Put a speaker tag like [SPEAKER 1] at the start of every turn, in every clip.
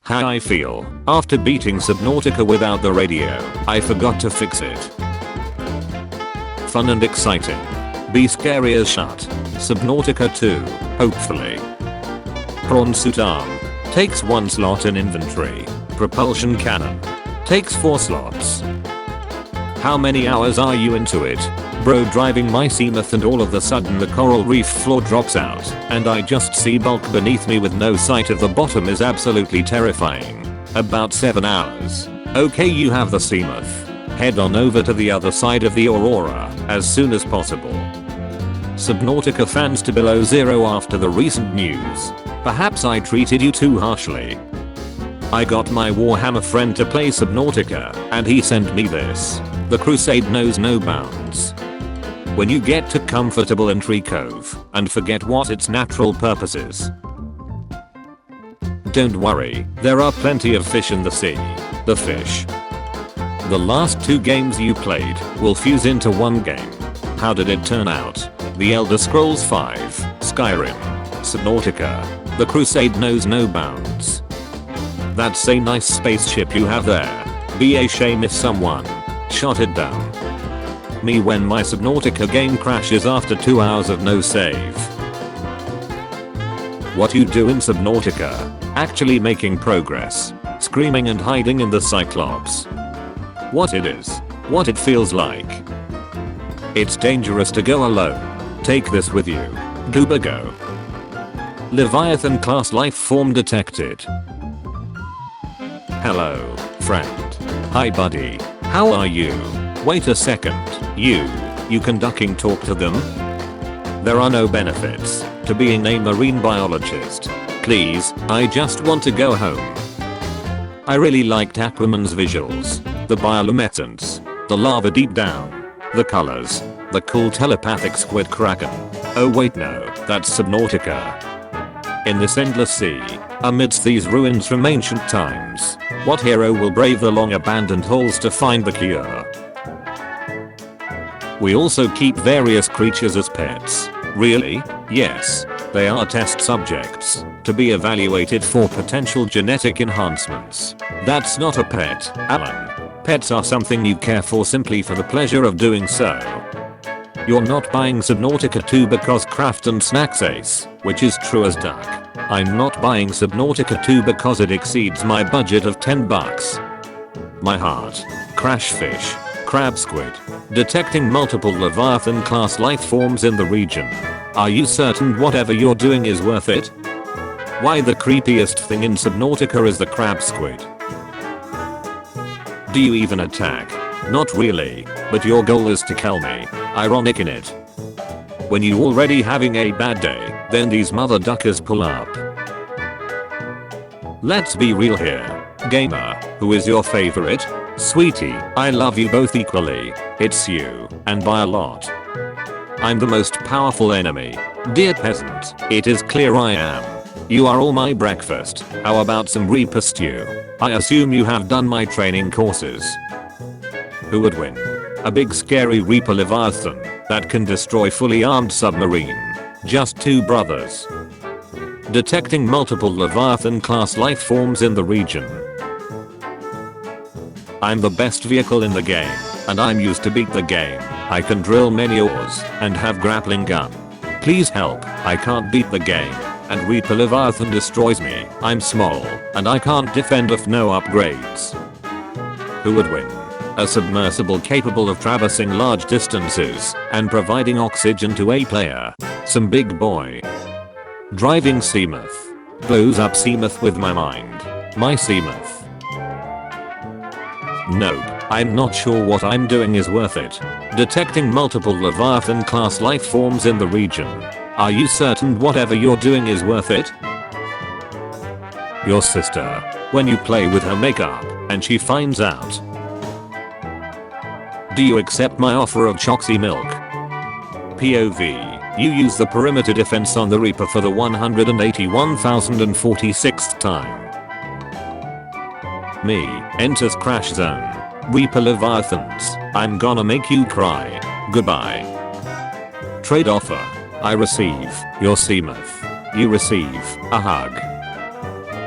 [SPEAKER 1] How I feel after beating Subnautica without the radio. I forgot to fix it. Fun and exciting. Be scary as shut. Subnautica 2, hopefully. Prawn suit arm. Takes 1 slot in inventory. Propulsion cannon. Takes 4 slots. How many hours are you into it? Bro, driving my seamoth and all of a sudden the coral reef floor drops out and I just see bulk beneath me with no sight of the bottom is absolutely terrifying. About 7 hours. Okay, you have the seamoth. Head on over to the other side of the Aurora as soon as possible. Subnautica fans to below zero after the recent news. Perhaps I treated you too harshly. I got my Warhammer friend to play Subnautica and he sent me this. The crusade knows no bounds. When you get to comfortable in Tree Cove and forget what its natural purpose is. Don't worry, there are plenty of fish in the sea. The fish. The last 2 games you played will fuse into one game. How did it turn out? The Elder Scrolls V, Skyrim, Subnautica. The crusade knows no bounds. That's a nice spaceship you have there. Be a shame if someone shot it down. Me when my Subnautica game crashes after 2 hours of no save. What you do in Subnautica? Actually making progress. Screaming and hiding in the Cyclops. What it is. What it feels like. It's dangerous to go alone. Take this with you. Gooba go. Leviathan class life form detected. Hello, friend. Hi buddy. How are you? Wait a second. You can ducking talk to them? There are no benefits to being a marine biologist. Please, I just want to go home. I really liked Aquaman's visuals. The bioluminescence. The lava deep down. The colors. The cool telepathic squid kraken. Oh wait no, that's Subnautica. In this endless sea, amidst these ruins from ancient times, what hero will brave the long abandoned halls to find the cure? We also keep various creatures as pets. Really? Yes. They are test subjects to be evaluated for potential genetic enhancements. That's not a pet, Alan. Pets are something you care for simply for the pleasure of doing so. You're not buying Subnautica 2 because craft and snacks ace, which is true as duck. I'm not buying Subnautica 2 because it exceeds my budget of $10. My heart. Crash fish. Crab squid. Detecting multiple leviathan class life forms in the region. Are you certain whatever you're doing is worth it? Why the creepiest thing in Subnautica is the crab squid? Do you even attack? Not really, but your goal is to kill me. Ironic in it. When you already having a bad day, then these mother duckers pull up. Let's be real here. Gamer, who is your favorite? Sweetie, I love you both equally. It's you, and by a lot. I'm the most powerful enemy. Dear peasant, it is clear I am. You are all my breakfast. How about some reaper stew? I assume you have done my training courses. Who would win? A big scary reaper leviathan that can destroy fully armed submarine. Just 2 brothers. Detecting multiple leviathan class life forms in the region. I'm the best vehicle in the game, and I'm used to beat the game. I can drill many ores and have grappling gun. Please help, I can't beat the game, and Reaper Leviathan destroys me. I'm small, and I can't defend with no upgrades. Who would win? A submersible capable of traversing large distances and providing oxygen to a player. Some big boy. Driving seamoth. Blows up seamoth with my mind. My seamoth. Nope, I'm not sure what I'm doing is worth it. Detecting multiple Leviathan class life forms in the region. Are you certain whatever you're doing is worth it? Your sister. When you play with her makeup and she finds out. Do you accept my offer of choxy milk? POV. You use the perimeter defense on the Reaper for the 181,046th time. Me, enters crash zone. Reaper Leviathans, I'm gonna make you cry. Goodbye. Trade offer. I receive your seamoth. You receive a hug.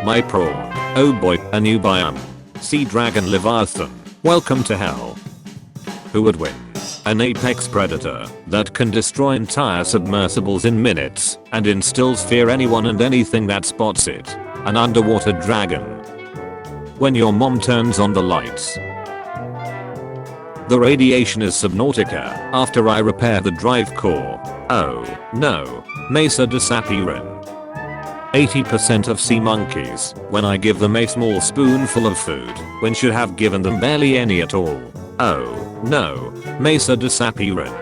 [SPEAKER 1] My prawn. Oh boy, a new biome. Sea dragon leviathan. Welcome to hell. Who would win? An apex predator that can destroy entire submersibles in minutes and instills fear anyone and anything that spots it. An underwater dragon. When your mom turns on the lights. The radiation is Subnautica after I repair the drive core. Oh no. Mesa disappearing. 80% of sea monkeys when I give them a small spoonful of food when should have given them barely any at all. Oh no. Mesa disappearing.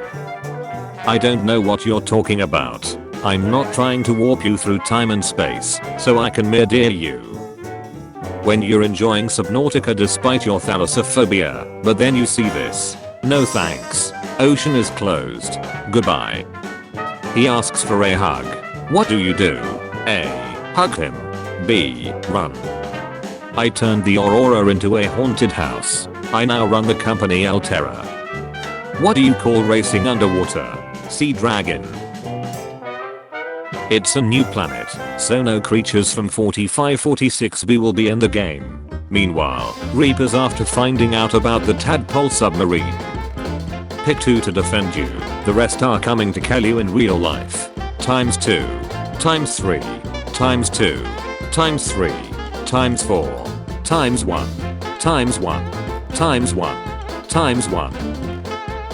[SPEAKER 1] I don't know what you're talking about. I'm not trying to warp you through time and space so I can murder you. When you're enjoying Subnautica despite your thalassophobia, but then you see this. No thanks. Ocean is closed. Goodbye. He asks for a hug. What do? A. Hug him. B. Run. I turned the Aurora into a haunted house. I now run the company Alterra. What do you call racing underwater? Sea dragon. It's a new planet, so no creatures from 4546b will be in the game. Meanwhile, Reapers after finding out about the tadpole submarine. Pick 2 to defend you, the rest are coming to kill you in real life. Times 2. Times 3. Times 2. Times 3. Times 4. Times 1. Times 1. Times 1. Times 1.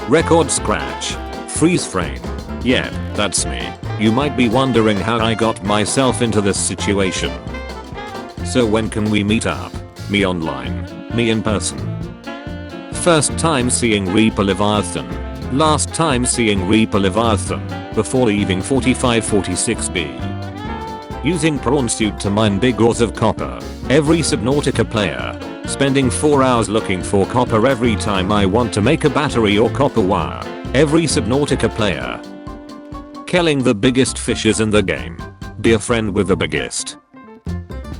[SPEAKER 1] Record scratch. Freeze frame. Yep, that's me. You might be wondering how I got myself into this situation. So when can we meet up? Me online. Me in person. First time seeing Reaper Leviathan. Last time seeing Reaper Leviathan before leaving 4546b. Using prawn suit to mine big ores of copper. Every Subnautica player. Spending 4 hours looking for copper every time I want to make a battery or copper wire. Every Subnautica player. Killing the biggest fishes in the game. Be a friend with the biggest.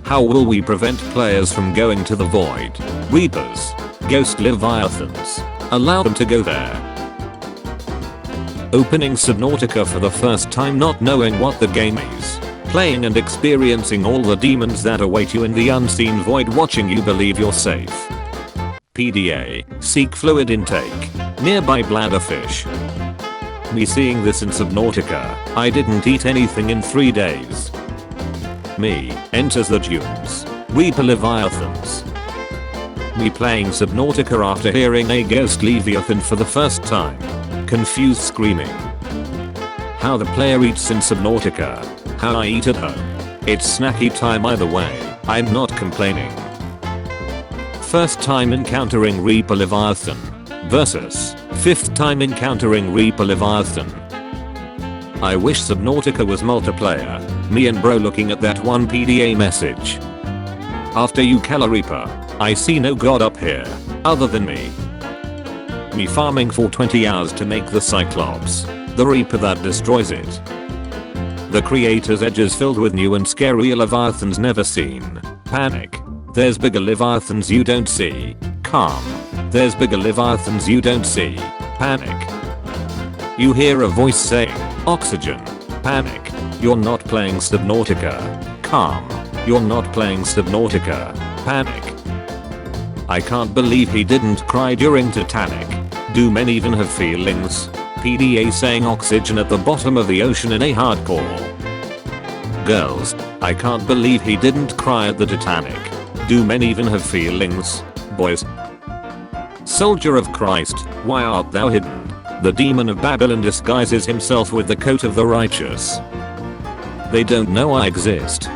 [SPEAKER 1] How will we prevent players from going to the void? Reapers. Ghost leviathans. Allow them to go there. Opening Subnautica for the first time not knowing what the game is. Playing and experiencing all the demons that await you in the unseen void watching you believe you're safe. PDA. Seek fluid intake. Nearby bladderfish. Me seeing this in Subnautica, I didn't eat anything in 3 days. Me enters the dunes. Reaper leviathans. Me playing Subnautica after hearing a ghost leviathan for the first time. Confused screaming. How the player eats in Subnautica. How I eat at home. It's snacky time either way, I'm not complaining. First time encountering Reaper Leviathan versus 5th time encountering Reaper Leviathan. I wish Subnautica was multiplayer. Me and bro looking at that one PDA message. After you kill a Reaper, I see no god up here, other than me. Me farming for 20 hours to make the Cyclops, the Reaper that destroys it. The creator's edge is filled with new and scary leviathans never seen. Panic. There's bigger leviathans you don't see. Calm. There's bigger leviathans you don't see. Panic. You hear a voice saying, oxygen. Panic. You're not playing Subnautica. Calm. You're not playing Subnautica. Panic. I can't believe he didn't cry during Titanic. Do men even have feelings? PDA saying oxygen at the bottom of the ocean in a hardcore. Girls, I can't believe he didn't cry at the Titanic. Do men even have feelings? Boys. Soldier of Christ, why art thou hidden? The demon of Babylon disguises himself with the coat of the righteous. They don't know I exist.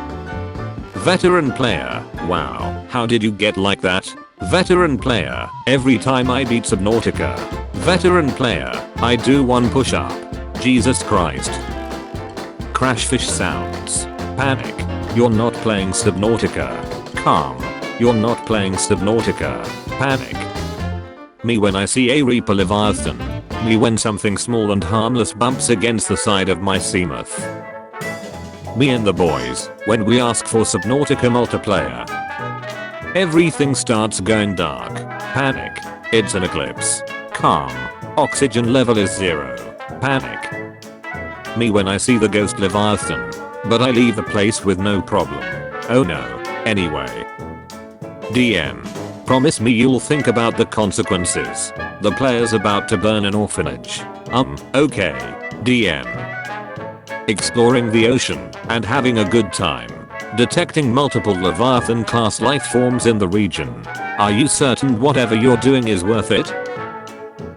[SPEAKER 1] Veteran player, wow, how did you get like that? Veteran player, every time I beat Subnautica. Veteran player, I do one push up. Jesus Christ. Crashfish sounds. Panic. You're not playing Subnautica. Calm. You're not playing Subnautica. Panic. Me when I see a Reaper Leviathan. Me when something small and harmless bumps against the side of my seamoth. Me and the boys, when we ask for Subnautica multiplayer. Everything starts going dark. Panic. It's an eclipse. Calm. Oxygen level is 0. Panic. Me when I see the ghost leviathan. But I leave the place with no problem. Oh no. Anyway. DM. Promise me you'll think about the consequences. The player's about to burn an orphanage. Okay. DM. Exploring the ocean and having a good time. Detecting multiple Leviathan class life forms in the region. Are you certain whatever you're doing is worth it?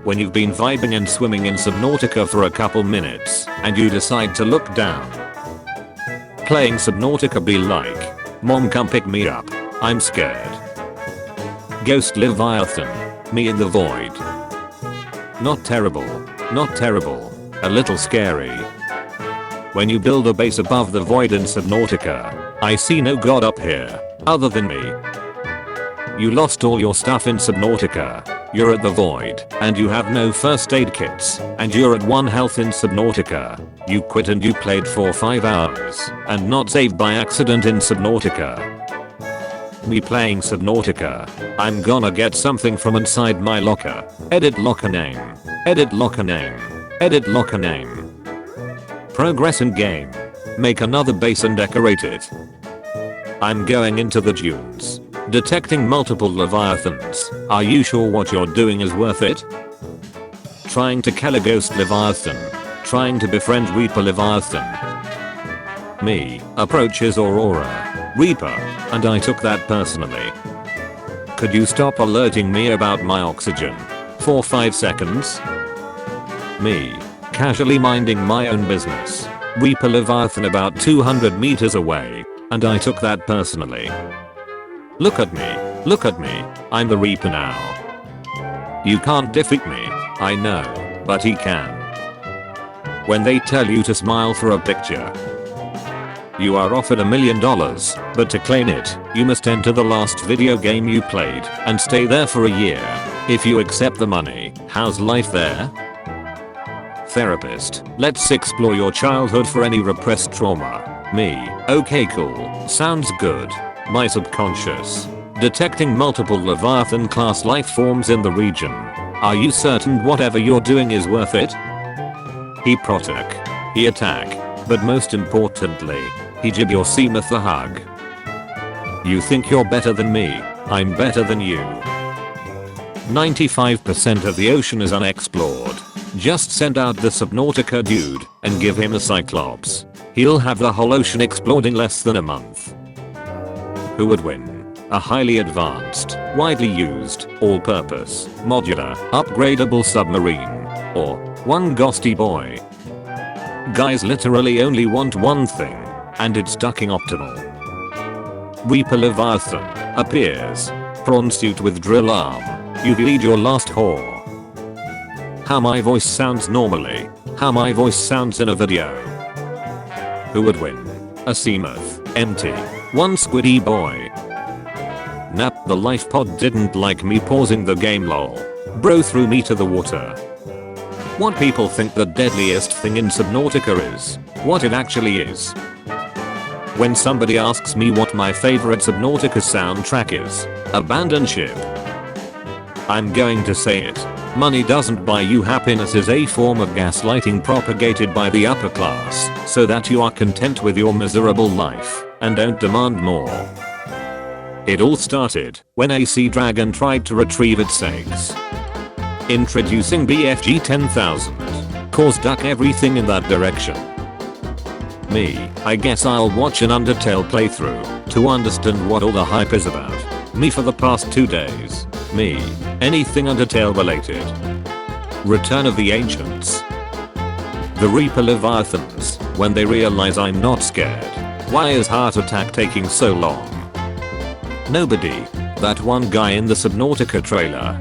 [SPEAKER 1] When you've been vibing and swimming in Subnautica for a couple minutes and you decide to look down. Playing Subnautica be like, Mom come pick me up, I'm scared. Ghost Leviathan, me in the void. Not terrible, a little scary. When you build a base above the void in Subnautica, I see no god up here, other than me. You lost all your stuff in Subnautica, you're at the void, and you have no first aid kits, and you're at 1 health in Subnautica. You quit and you played for 5 hours, and not saved by accident in Subnautica. Me playing Subnautica, I'm gonna get something from inside my locker. Edit locker name. Edit locker name. Edit locker name. Progress in game. Make another base and decorate it. I'm going into the dunes. Detecting multiple Leviathans. Are you sure what you're doing is worth it? Trying to kill a ghost Leviathan. Trying to befriend Reaper Leviathan. Me approaches Aurora. Reaper, and I took that personally. Could you stop alerting me about my oxygen? For 5 seconds? Me, casually minding my own business. Reaper Leviathan about 200 meters away, and I took that personally. Look at me, I'm the Reaper now. You can't defeat me, I know, but he can. When they tell you to smile for a picture, you are offered $1 million, but to claim it, you must enter the last video game you played and stay there for a year. If you accept the money, how's life there? Therapist, let's explore your childhood for any repressed trauma. Me, okay cool, sounds good. My subconscious. Detecting multiple Leviathan class life forms in the region. Are you certain whatever you're doing is worth it? He protect. He attack. But most importantly, he jib your seemeth a hug. You think you're better than me, I'm better than you. 95% of the ocean is unexplored. Just send out the Subnautica dude and give him a Cyclops. He'll have the whole ocean explored in less than a month. Who would win? A highly advanced, widely used, all-purpose, modular, upgradable submarine, or one ghosty boy? Guys literally only want one thing, and it's ducking optimal. Reaper Leviathan appears. Prawn suit with drill arm. You've lead your last whore. How my voice sounds normally. How my voice sounds in a video. Who would win? A seamoth. Empty. One squiddy boy. Nap, the life pod didn't like me pausing the game lol. Bro threw me to the water. What people think the deadliest thing in Subnautica is, what it actually is. When somebody asks me what my favorite Subnautica soundtrack is, Abandon Ship. I'm going to say it. Money doesn't buy you happiness is a form of gaslighting propagated by the upper class so that you are content with your miserable life and don't demand more. It all started when a sea dragon tried to retrieve its eggs. Introducing BFG 10,000. Cause duck everything in that direction. Me, I guess I'll watch an Undertale playthrough to understand what all the hype is about. Me for the past 2 days. Me, anything Undertale related. Return of the Ancients. The Reaper Leviathans, when they realize I'm not scared. Why is heart attack taking so long? Nobody. That one guy in the Subnautica trailer.